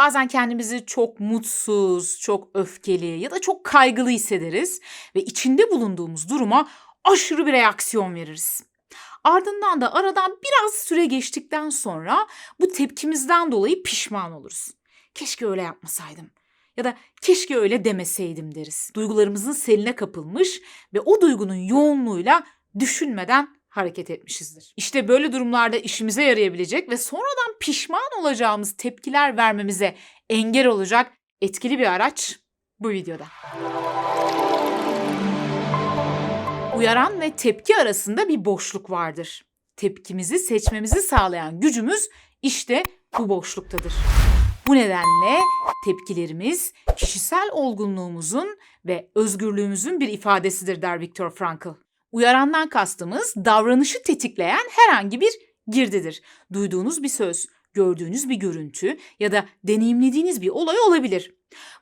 Bazen kendimizi çok mutsuz, çok öfkeli ya da çok kaygılı hissederiz ve içinde bulunduğumuz duruma aşırı bir reaksiyon veririz. Ardından da aradan biraz süre geçtikten sonra bu tepkimizden dolayı pişman oluruz. Keşke öyle yapmasaydım ya da keşke öyle demeseydim deriz. Duygularımızın seline kapılmış ve o duygunun yoğunluğuyla düşünmeden hareket etmişizdir. İşte böyle durumlarda işimize yarayabilecek ve sonradan pişman olacağımız tepkiler vermemize engel olacak etkili bir araç bu videoda. Uyaran ve tepki arasında bir boşluk vardır. Tepkimizi seçmemizi sağlayan gücümüz işte bu boşluktadır. Bu nedenle tepkilerimiz kişisel olgunluğumuzun ve özgürlüğümüzün bir ifadesidir der Viktor Frankl. Uyarandan kastımız davranışı tetikleyen herhangi bir girdidir. Duyduğunuz bir söz, gördüğünüz bir görüntü ya da deneyimlediğiniz bir olay olabilir.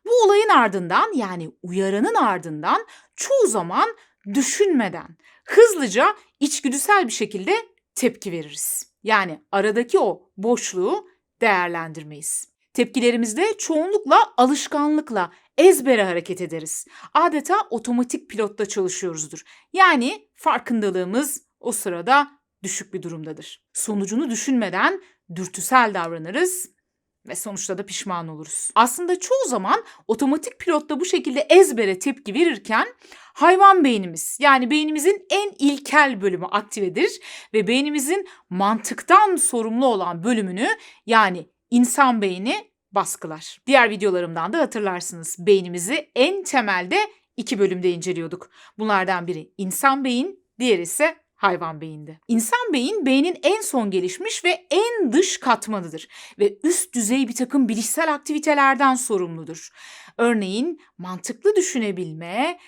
Bu olayın ardından yani uyaranın ardından çoğu zaman düşünmeden, hızlıca içgüdüsel bir şekilde tepki veririz. Yani aradaki o boşluğu değerlendirmeyiz. Tepkilerimizde çoğunlukla alışkanlıkla, ezbere hareket ederiz. Adeta otomatik pilotta çalışıyoruzdur. Yani farkındalığımız o sırada düşük bir durumdadır. Sonucunu düşünmeden dürtüsel davranırız ve sonuçta da pişman oluruz. Aslında çoğu zaman otomatik pilotta bu şekilde ezbere tepki verirken hayvan beynimiz yani beynimizin en ilkel bölümü aktivedir ve beynimizin mantıktan sorumlu olan bölümünü yani insan beyni baskılar. Diğer videolarımdan da hatırlarsınız. Beynimizi en temelde 2 bölümde inceliyorduk. Bunlardan biri insan beyin, diğeri ise hayvan beyinde. İnsan beynin en son gelişmiş ve en dış katmanıdır ve üst düzey bir takım bilişsel aktivitelerden sorumludur. Örneğin mantıklı düşünebilme,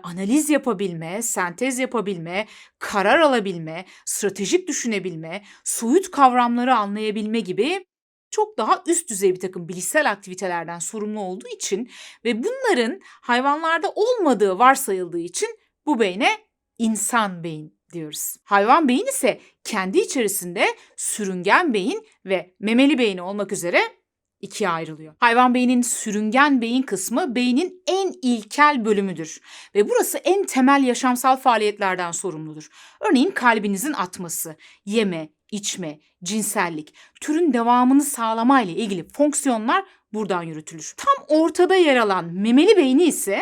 analiz yapabilme, sentez yapabilme, karar alabilme, stratejik düşünebilme, soyut kavramları anlayabilme gibi çok daha üst düzey bir takım bilişsel aktivitelerden sorumlu olduğu için ve bunların hayvanlarda olmadığı varsayıldığı için bu beyne insan beyin diyoruz. Hayvan beyin ise kendi içerisinde sürüngen beyin ve memeli beyin olmak üzere ikiye ayrılıyor. Hayvan beyninin sürüngen beyin kısmı beynin en ilkel bölümüdür ve burası en temel yaşamsal faaliyetlerden sorumludur. Örneğin kalbinizin atması, yeme, içme, cinsellik, türün devamını sağlama ile ilgili fonksiyonlar buradan yürütülür. Tam ortada yer alan memeli beyni ise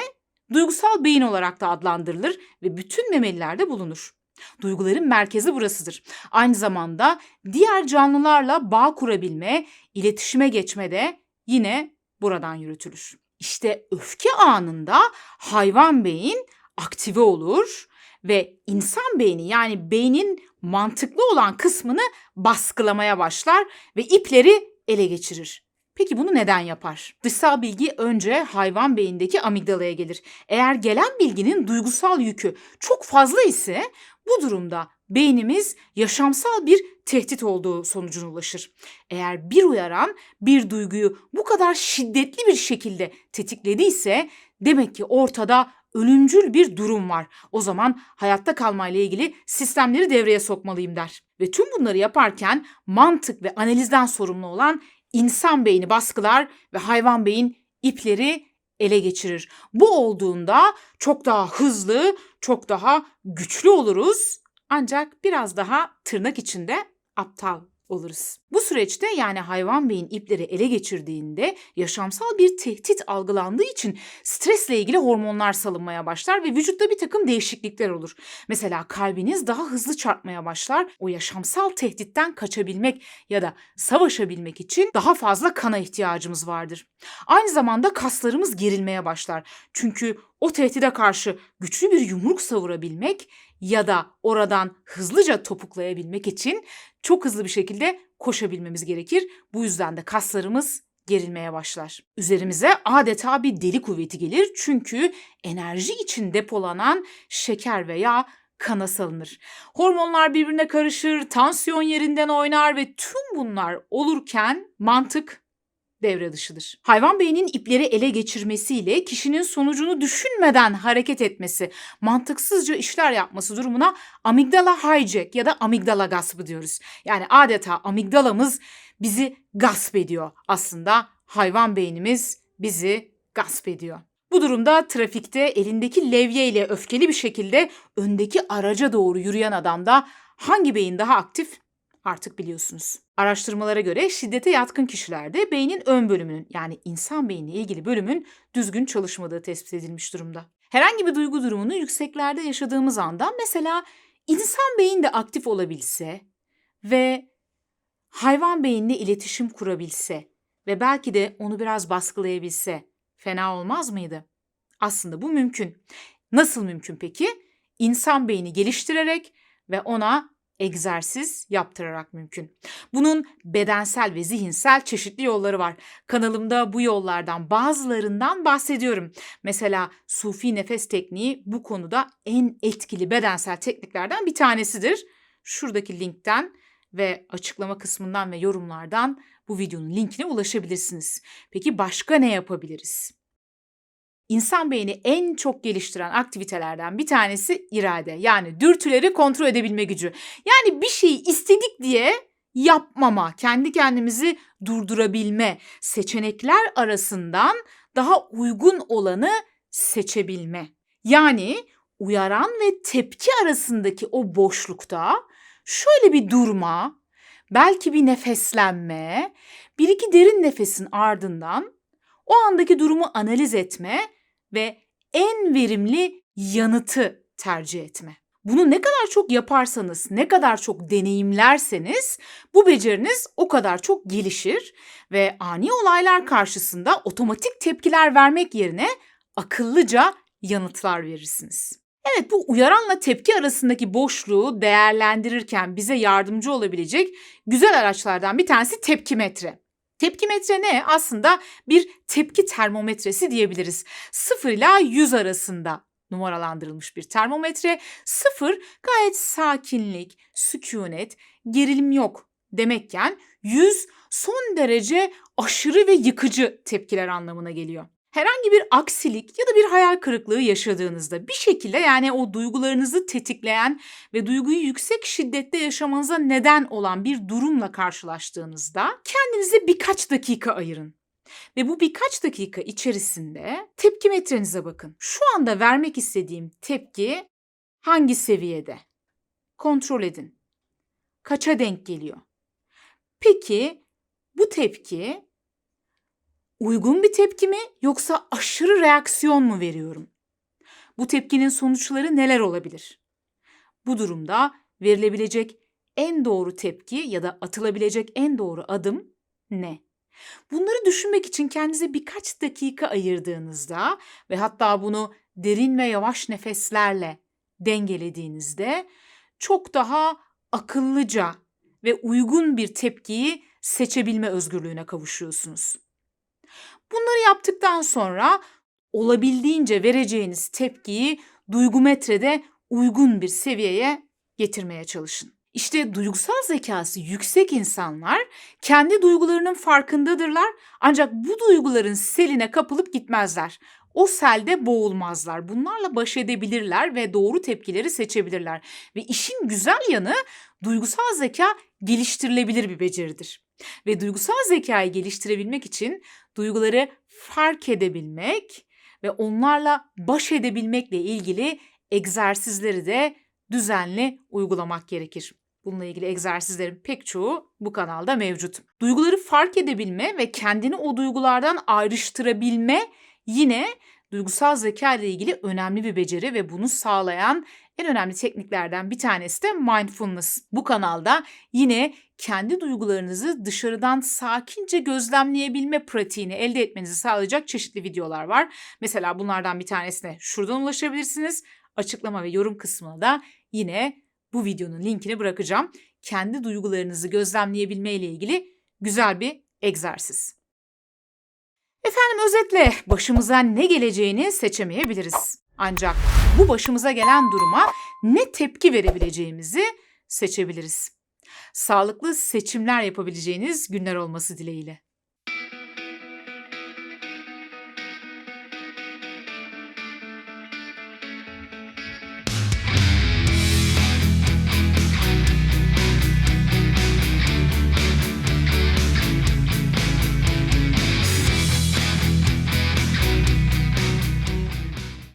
duygusal beyin olarak da adlandırılır ve bütün memelilerde bulunur. Duyguların merkezi burasıdır. Aynı zamanda diğer canlılarla bağ kurabilme, iletişime geçme de yine buradan yürütülür. İşte öfke anında hayvan beyin aktive olur ve insan beyni yani beynin mantıklı olan kısmını baskılamaya başlar ve ipleri ele geçirir. Peki bunu neden yapar? Dışsal bilgi önce hayvan beyindeki amigdalaya gelir. Eğer gelen bilginin duygusal yükü çok fazla ise bu durumda beynimiz yaşamsal bir tehdit olduğu sonucuna ulaşır. Eğer bir uyaran bir duyguyu bu kadar şiddetli bir şekilde tetiklediyse demek ki ortada ölümcül bir durum var. O zaman hayatta kalmayla ilgili sistemleri devreye sokmalıyım der. Ve tüm bunları yaparken mantık ve analizden sorumlu olan insan beyni baskılar ve hayvan beyin ipleri ele geçirir. Bu olduğunda çok daha hızlı, çok daha güçlü oluruz. Ancak biraz daha tırnak içinde aptal oluruz. Bu süreçte yani hayvan beyin ipleri ele geçirdiğinde yaşamsal bir tehdit algılandığı için stresle ilgili hormonlar salınmaya başlar ve vücutta bir takım değişiklikler olur. Mesela kalbiniz daha hızlı çarpmaya başlar. O yaşamsal tehditten kaçabilmek ya da savaşabilmek için daha fazla kana ihtiyacımız vardır. Aynı zamanda kaslarımız gerilmeye başlar. Çünkü o tehdide karşı güçlü bir yumruk savurabilmek ya da oradan hızlıca topuklayabilmek için çok hızlı bir şekilde koşabilmemiz gerekir. Bu yüzden de kaslarımız gerilmeye başlar. Üzerimize adeta bir deli kuvveti gelir çünkü enerji için depolanan şeker ve yağ kana salınır. Hormonlar birbirine karışır, tansiyon yerinden oynar ve tüm bunlar olurken mantık devre dışıdır. Hayvan beyninin ipleri ele geçirmesiyle kişinin sonucunu düşünmeden hareket etmesi, mantıksızca işler yapması durumuna amigdala hijack ya da amigdala gaspı diyoruz. Yani adeta amigdalamız bizi gasp ediyor. Aslında hayvan beynimiz bizi gasp ediyor. Bu durumda trafikte elindeki levye ile öfkeli bir şekilde öndeki araca doğru yürüyen adamda hangi beyin daha aktif? Artık biliyorsunuz. Araştırmalara göre şiddete yatkın kişilerde beynin ön bölümünün yani insan beyniyle ilgili bölümün düzgün çalışmadığı tespit edilmiş durumda. Herhangi bir duygu durumunu yükseklerde yaşadığımız anda mesela insan beyin de aktif olabilse ve hayvan beyinle iletişim kurabilse ve belki de onu biraz baskılayabilse fena olmaz mıydı? Aslında bu mümkün. Nasıl mümkün peki? İnsan beyni geliştirerek ve ona egzersiz yaptırarak mümkün. Bunun bedensel ve zihinsel çeşitli yolları var. Kanalımda bu yollardan bazılarından bahsediyorum. Mesela Sufi nefes tekniği bu konuda en etkili bedensel tekniklerden bir tanesidir. Şuradaki linkten ve açıklama kısmından ve yorumlardan bu videonun linkine ulaşabilirsiniz. Peki başka ne yapabiliriz? İnsan beyni en çok geliştiren aktivitelerden bir tanesi irade. Yani dürtüleri kontrol edebilme gücü. Yani bir şeyi istedik diye yapmama, kendi kendimizi durdurabilme, seçenekler arasından daha uygun olanı seçebilme. Yani uyaran ve tepki arasındaki o boşlukta şöyle bir durma, belki bir nefeslenme, bir iki derin nefesin ardından o andaki durumu analiz etme ve en verimli yanıtı tercih etme. Bunu ne kadar çok yaparsanız, ne kadar çok deneyimlerseniz bu beceriniz o kadar çok gelişir ve ani olaylar karşısında otomatik tepkiler vermek yerine akıllıca yanıtlar verirsiniz. Evet, bu uyaranla tepki arasındaki boşluğu değerlendirirken bize yardımcı olabilecek güzel araçlardan bir tanesi tepkimetre. Tepkimetre ne? Aslında bir tepki termometresi diyebiliriz. 0 ila 100 arasında numaralandırılmış bir termometre. 0 gayet sakinlik, sükunet, gerilim yok demekken 100 son derece aşırı ve yıkıcı tepkiler anlamına geliyor. Herhangi bir aksilik ya da bir hayal kırıklığı yaşadığınızda bir şekilde yani o duygularınızı tetikleyen ve duyguyu yüksek şiddette yaşamanıza neden olan bir durumla karşılaştığınızda kendinize birkaç dakika ayırın. Ve bu birkaç dakika içerisinde tepkimetrenize bakın. Şu anda vermek istediğim tepki hangi seviyede? Kontrol edin. Kaça denk geliyor? Peki bu tepki uygun bir tepki mi yoksa aşırı reaksiyon mu veriyorum? Bu tepkinin sonuçları neler olabilir? Bu durumda verilebilecek en doğru tepki ya da atılabilecek en doğru adım ne? Bunları düşünmek için kendinize birkaç dakika ayırdığınızda ve hatta bunu derin ve yavaş nefeslerle dengelediğinizde çok daha akıllıca ve uygun bir tepkiyi seçebilme özgürlüğüne kavuşuyorsunuz. Bunları yaptıktan sonra olabildiğince vereceğiniz tepkiyi duygumetrede uygun bir seviyeye getirmeye çalışın. İşte duygusal zekası yüksek insanlar kendi duygularının farkındadırlar ancak bu duyguların seline kapılıp gitmezler. O selde boğulmazlar. Bunlarla baş edebilirler ve doğru tepkileri seçebilirler. Ve işin güzel yanı duygusal zeka geliştirilebilir bir beceridir. Ve duygusal zekayı geliştirebilmek için duyguları fark edebilmek ve onlarla baş edebilmekle ilgili egzersizleri de düzenli uygulamak gerekir. Bununla ilgili egzersizlerin pek çoğu bu kanalda mevcut. Duyguları fark edebilme ve kendini o duygulardan ayrıştırabilme yine duygusal zeka ile ilgili önemli bir beceri ve bunu sağlayan en önemli tekniklerden bir tanesi de mindfulness. Bu kanalda yine kendi duygularınızı dışarıdan sakince gözlemleyebilme pratiğini elde etmenizi sağlayacak çeşitli videolar var. Mesela bunlardan bir tanesine şuradan ulaşabilirsiniz. Açıklama ve yorum kısmına da yine bu videonun linkini bırakacağım. Kendi duygularınızı gözlemleyebilme ile ilgili güzel bir egzersiz. Efendim özetle başımıza ne geleceğini seçemeyebiliriz. Ancak bu başımıza gelen duruma ne tepki verebileceğimizi seçebiliriz. Sağlıklı seçimler yapabileceğiniz günler olması dileğiyle.